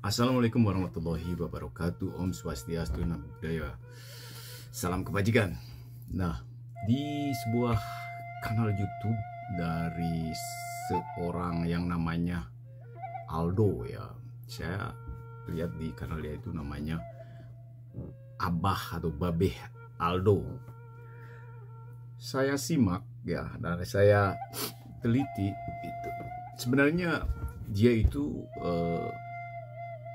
Assalamualaikum warahmatullahi wabarakatuh. Om Swastiastu, Namo Buddhaya. Salam kebajikan. Nah, di sebuah kanal YouTube dari seorang yang namanya Aldo ya. Saya lihat di kanal dia itu namanya Abah atau Babeh Aldo. Saya simak ya dan saya teliti itu. Sebenarnya dia itu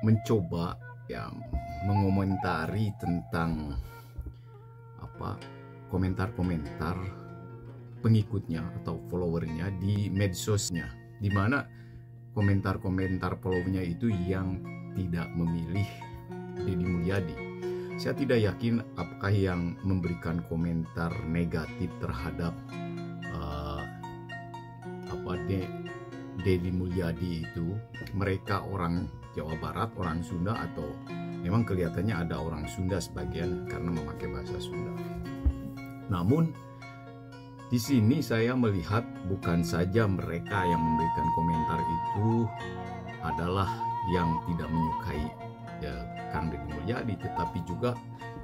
mencoba ya mengomentari tentang komentar-komentar pengikutnya atau followernya di medsosnya, di mana komentar-komentar followernya itu yang tidak memilih Deddy Mulyadi. Saya tidak yakin apakah yang memberikan komentar negatif terhadap Deddy Mulyadi itu mereka orang Jawa Barat, orang Sunda, atau memang kelihatannya ada orang Sunda sebagian karena memakai bahasa Sunda. Namun di sini saya melihat bukan saja mereka yang memberikan komentar itu adalah yang tidak menyukai ya, Kang Deddy Mulyadi, tetapi juga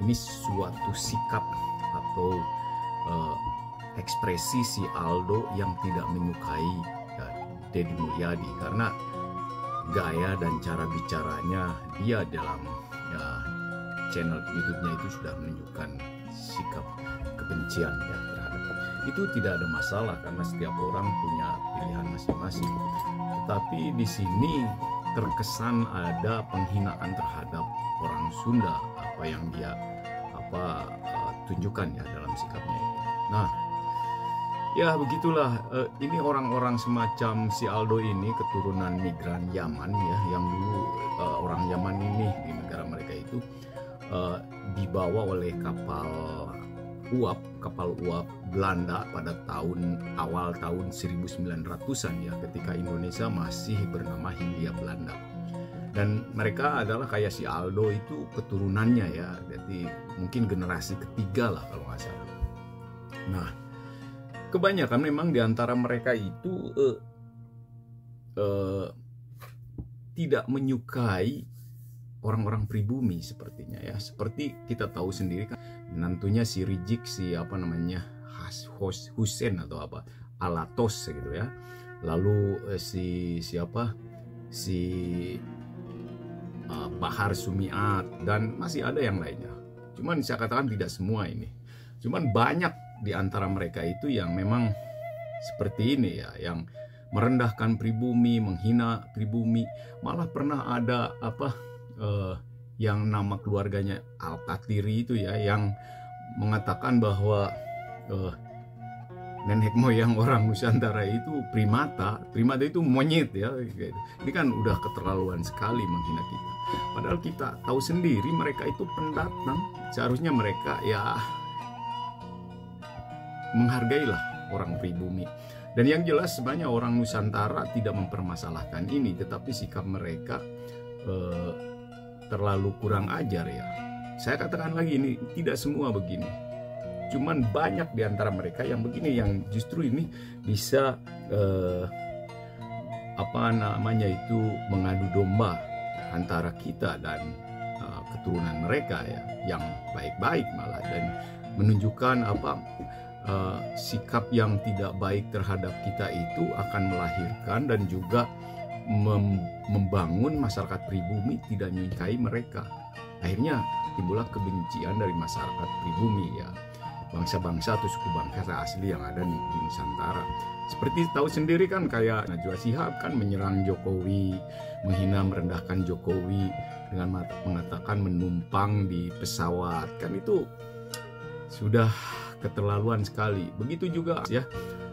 ini suatu sikap atau ekspresi si Aldo yang tidak menyukai ya, Deddy Mulyadi karena gaya dan cara bicaranya dia dalam ya, channel YouTube-nya itu sudah menunjukkan sikap kebencian ya terhadap itu. Tidak ada masalah karena setiap orang punya pilihan masing-masing. Tetapi di sini terkesan ada penghinaan terhadap orang Sunda, apa yang dia tunjukkan ya dalam sikapnya itu. Nah, ya begitulah, ini orang-orang semacam si Aldo ini keturunan migran Yaman ya, yang dulu orang Yaman ini di negara mereka itu dibawa oleh kapal uap Belanda pada awal tahun 1900-an ya, ketika Indonesia masih bernama Hindia Belanda. Dan mereka adalah kayak si Aldo itu keturunannya ya, jadi mungkin generasi ketiga lah kalau nggak salah. Nah, kebanyakan memang di antara mereka itu tidak menyukai orang-orang pribumi sepertinya ya. Seperti kita tahu sendiri kan, menantunya si Rizik, si Hussein atau Alatos gitu ya. Lalu si Bahar Sumiat dan masih ada yang lainnya. Cuman saya katakan tidak semua ini. Cuman banyak di antara mereka itu yang memang seperti ini ya, yang merendahkan pribumi, menghina pribumi. Malah pernah ada yang nama keluarganya Al-Katiri itu ya, yang mengatakan bahwa nenek moyang orang Nusantara itu primata itu monyet ya. Ini kan udah keterlaluan sekali menghina kita. Padahal kita tahu sendiri mereka itu pendatang. Seharusnya mereka ya menghargailah orang pribumi. Dan yang jelas sebenarnya orang Nusantara tidak mempermasalahkan ini, tetapi sikap mereka terlalu kurang ajar ya. Saya katakan lagi, ini tidak semua begini. Cuman banyak di antara mereka yang begini, yang justru ini bisa mengadu domba antara kita dan keturunan mereka ya, yang baik-baik malah, dan menunjukkan sikap yang tidak baik terhadap kita itu akan melahirkan dan juga membangun masyarakat pribumi tidak menyukai mereka. Akhirnya timbullah kebencian dari masyarakat pribumi ya, bangsa-bangsa atau suku bangsa asli yang ada di Nusantara. Seperti tahu sendiri kan, kayak Najwa Shihab kan menyerang Jokowi, menghina merendahkan Jokowi dengan mengatakan menumpang di pesawat. Kan itu sudah keterlaluan sekali. Begitu juga ya.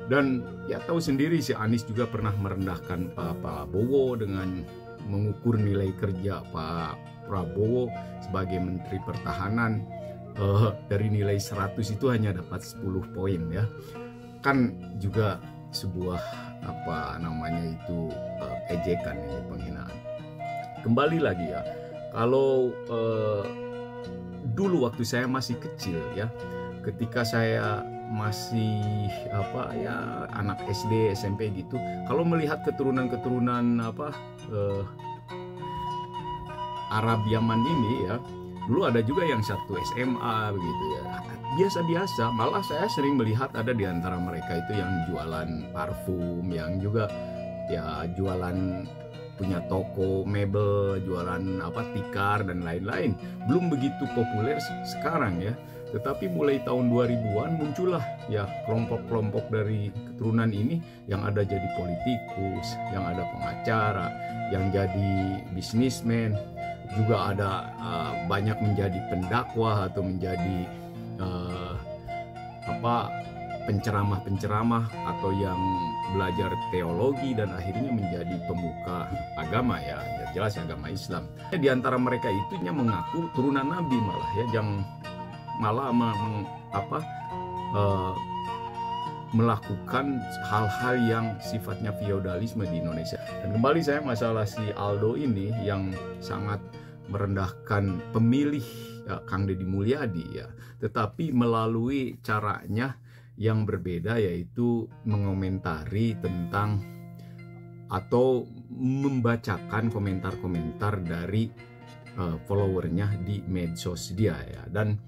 Dan ya tahu sendiri si Anies juga pernah merendahkan Pak Prabowo dengan mengukur nilai kerja Pak Prabowo sebagai Menteri Pertahanan. Dari nilai 100 itu hanya dapat 10 poin ya. Kan juga sebuah ejekan ini, penghinaan. Kembali lagi ya. Kalau dulu waktu saya masih kecil ya, ketika saya masih anak SD, SMP gitu, kalau melihat keturunan Arab Yaman ini ya, dulu ada juga yang satu SMA begitu ya, biasa-biasa. Malah saya sering melihat ada di antara mereka itu yang jualan parfum, yang juga ya jualan, punya toko mebel, jualan tikar dan lain-lain. Belum begitu populer sekarang ya. Tetapi mulai tahun 2000-an muncullah ya kelompok-kelompok dari keturunan ini yang ada jadi politikus, yang ada pengacara, yang jadi bisnismen, juga ada banyak menjadi pendakwah atau menjadi penceramah-penceramah atau yang belajar teologi dan akhirnya menjadi pemuka agama ya jelas agama Islam. Di antara mereka itu mengaku turunan Nabi malah ya, yang malah melakukan hal-hal yang sifatnya feodalisme di Indonesia. Dan kembali saya masalah si Aldo ini yang sangat merendahkan pemilih Kang Deddy Mulyadi ya, tetapi melalui caranya yang berbeda, yaitu mengomentari tentang atau membacakan komentar-komentar dari followernya di medsos dia ya. Dan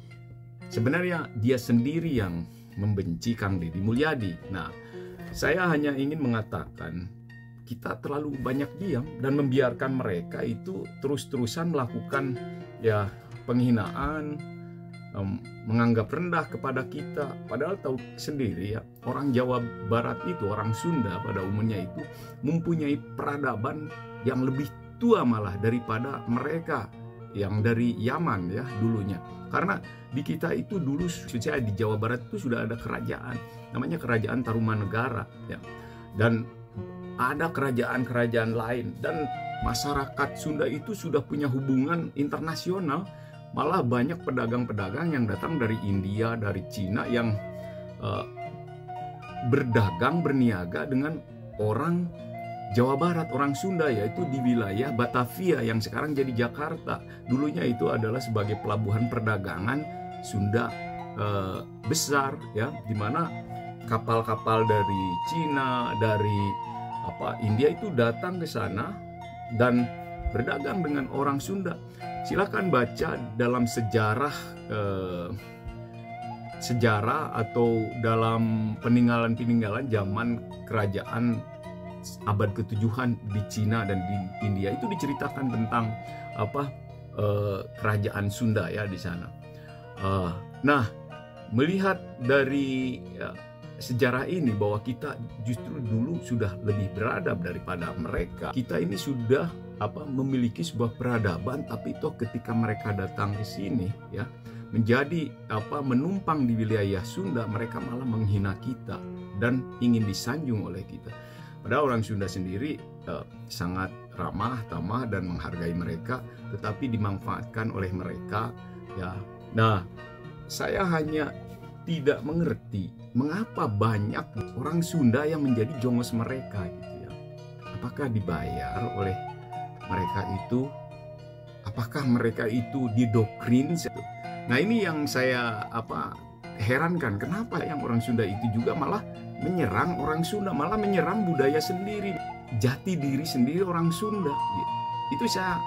sebenarnya dia sendiri yang membenci Kang Deddy Mulyadi. Nah, saya hanya ingin mengatakan kita terlalu banyak diam dan membiarkan mereka itu terus-terusan melakukan ya penghinaan, menganggap rendah kepada kita. Padahal tahu sendiri ya, orang Jawa Barat itu, orang Sunda pada umumnya itu mempunyai peradaban yang lebih tua malah daripada mereka yang dari Yaman ya dulunya. Karena di kita itu dulu, saya di Jawa Barat itu sudah ada kerajaan, namanya Kerajaan Tarumanegara ya. Dan ada kerajaan-kerajaan lain, dan masyarakat Sunda itu sudah punya hubungan internasional. Malah banyak pedagang-pedagang yang datang dari India, dari Cina yang berdagang, berniaga dengan orang Jawa Barat, orang Sunda, yaitu di wilayah Batavia yang sekarang jadi Jakarta. Dulunya itu adalah sebagai pelabuhan perdagangan Sunda besar ya, di mana kapal-kapal dari Cina, dari India itu datang ke sana dan berdagang dengan orang Sunda. Silakan baca dalam sejarah atau dalam peninggalan-peninggalan zaman kerajaan abad ke-7 di Cina dan di India, itu diceritakan tentang kerajaan Sunda ya di sana. Nah, melihat dari sejarah ini bahwa kita justru dulu sudah lebih beradab daripada mereka. Kita ini sudah memiliki sebuah peradaban, tapi toh ketika mereka datang ke sini ya menjadi menumpang di wilayah Sunda, mereka malah menghina kita dan ingin disanjung oleh kita. Padahal orang Sunda sendiri sangat ramah, tamah dan menghargai mereka, tetapi dimanfaatkan oleh mereka ya. Nah, saya hanya tidak mengerti mengapa banyak orang Sunda yang menjadi jongos mereka gitu ya. Apakah dibayar oleh mereka itu? Apakah mereka itu didoktrin? Nah, ini yang saya herankan, kenapa yang orang Sunda itu juga malah menyerang orang Sunda, malah menyerang budaya sendiri, jati diri sendiri orang Sunda gitu. Itu saya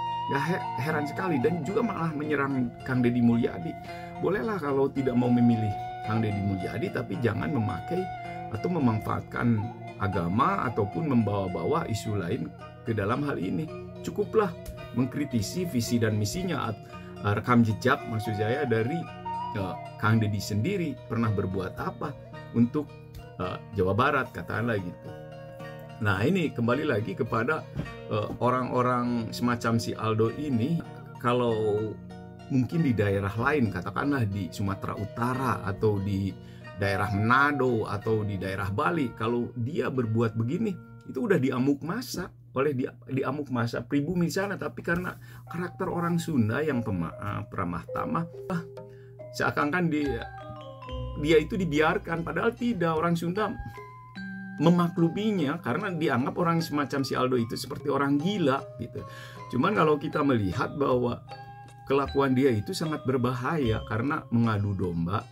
heran sekali, dan juga malah menyerang Kang Deddy Mulyadi. Bolehlah kalau tidak mau memilih Kang Deddy Mulyadi, tapi jangan memakai atau memanfaatkan agama ataupun membawa-bawa isu lain ke dalam hal ini. Cukuplah mengkritisi visi dan misinya, rekam jejak maksud saya dari Kang Deddy sendiri pernah berbuat apa untuk Jawa Barat, katakanlah gitu. Nah, ini kembali lagi kepada orang-orang semacam si Aldo ini. Kalau mungkin di daerah lain, katakanlah di Sumatera Utara atau di daerah Manado atau di daerah Bali, kalau dia berbuat begini, itu udah diamuk masa oleh diamuk masa pribumi sana. Tapi karena karakter orang Sunda yang pemaaf, ramah tamah, seakan-akan dia itu dibiarkan, padahal tidak. Orang Sunda memakluminya karena dianggap orang semacam si Aldo itu seperti orang gila gitu. Cuman kalau kita melihat bahwa kelakuan dia itu sangat berbahaya karena mengadu domba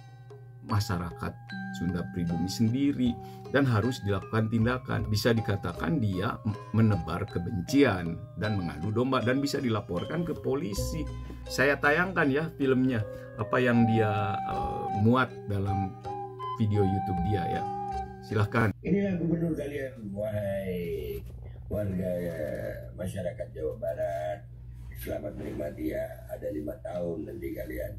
masyarakat Sunda pribumi sendiri, dan harus dilakukan tindakan. Bisa dikatakan dia menebar kebencian dan mengadu domba, dan bisa dilaporkan ke polisi. Saya tayangkan ya filmnya, apa yang dia muat dalam video YouTube dia ya. Silahkan. Inilah gubernur kalian, wahai warga masyarakat Jawa Barat. Selamat menikmati ya, ada 5 tahun nanti kalian.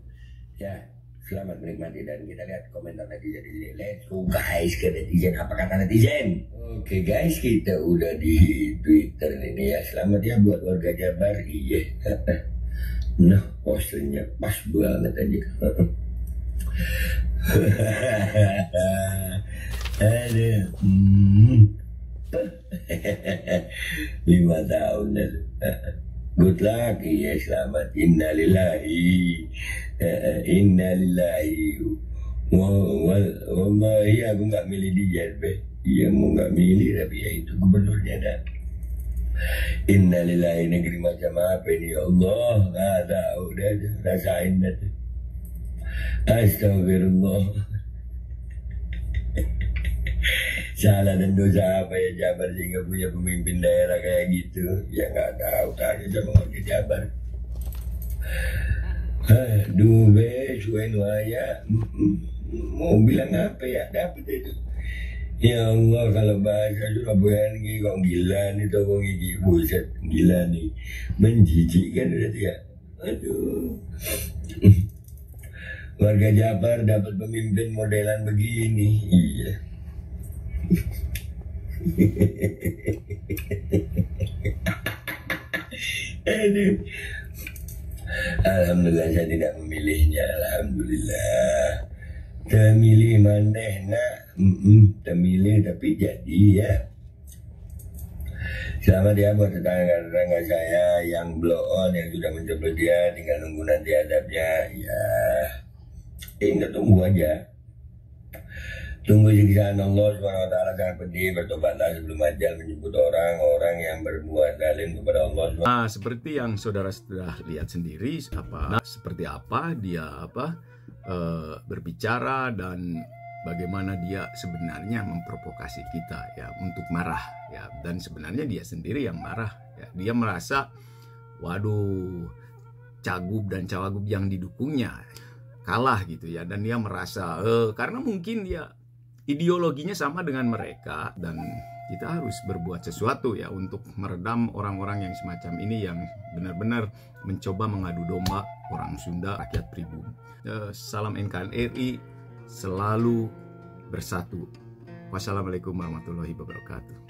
Ya, selamat menikmati. Dan kita lihat komentar netizen di sini. Let's go guys ke netizen. Apa kata netizen? Oke guys, kita udah di Twitter ini ya. Selamat ya buat warga Jabar. Iya. Nah, posternya pas banget aja. Aduh. 5 tahun lalu. Good luck, ya selamat. Innalillahi wallahi aku nggak milih dia, iya mau nggak milih, tapi ya itu gubernurnya dah. Innalillahi, negeri macam apa ini ya Allah, nggak tahu dah, rasain dah. Astagfirullah. Salah dan dosa apa ya Jabar sehingga punya pemimpin daerah kayak gitu? Ya nggak tahu, tanya sama warga Jabar. Aduh suwen waya, mau bilang apa ya, dapat itu. Ya Allah, kalau bahasa Surabaya ini kok gila nih, toko gigi, buset, gila nih, menjijikkan udah ya. Aduh. Warga Jabar dapat pemimpin modelan begini, iya. Aduh. Alhamdulillah saya tidak memilihnya. Alhamdulillah. Temilih maneh nak, temilih tapi jadi ya. Selamat ya buat tetangga-tetangga saya yang blow on, yang sudah mencoba dia, tinggal nunggu nanti adabnya. Ya, tinggal tunggu aja. Tunggu siksaan Allah SWT sangat pedih. Bertobatlah sebelum ajal menyebut orang-orang yang berbuat zalim kepada Allah. Nah, seperti yang saudara sudah lihat sendiri, seperti apa dia berbicara dan bagaimana dia sebenarnya memprovokasi kita ya untuk marah ya, dan sebenarnya dia sendiri yang marah ya. Dia merasa waduh, cagup dan cawagup yang didukungnya kalah gitu ya, dan dia merasa karena mungkin dia ideologinya sama dengan mereka, dan kita harus berbuat sesuatu ya untuk meredam orang-orang yang semacam ini yang benar-benar mencoba mengadu domba orang Sunda, rakyat pribumi. Salam NKRI, selalu bersatu. Wassalamualaikum warahmatullahi wabarakatuh.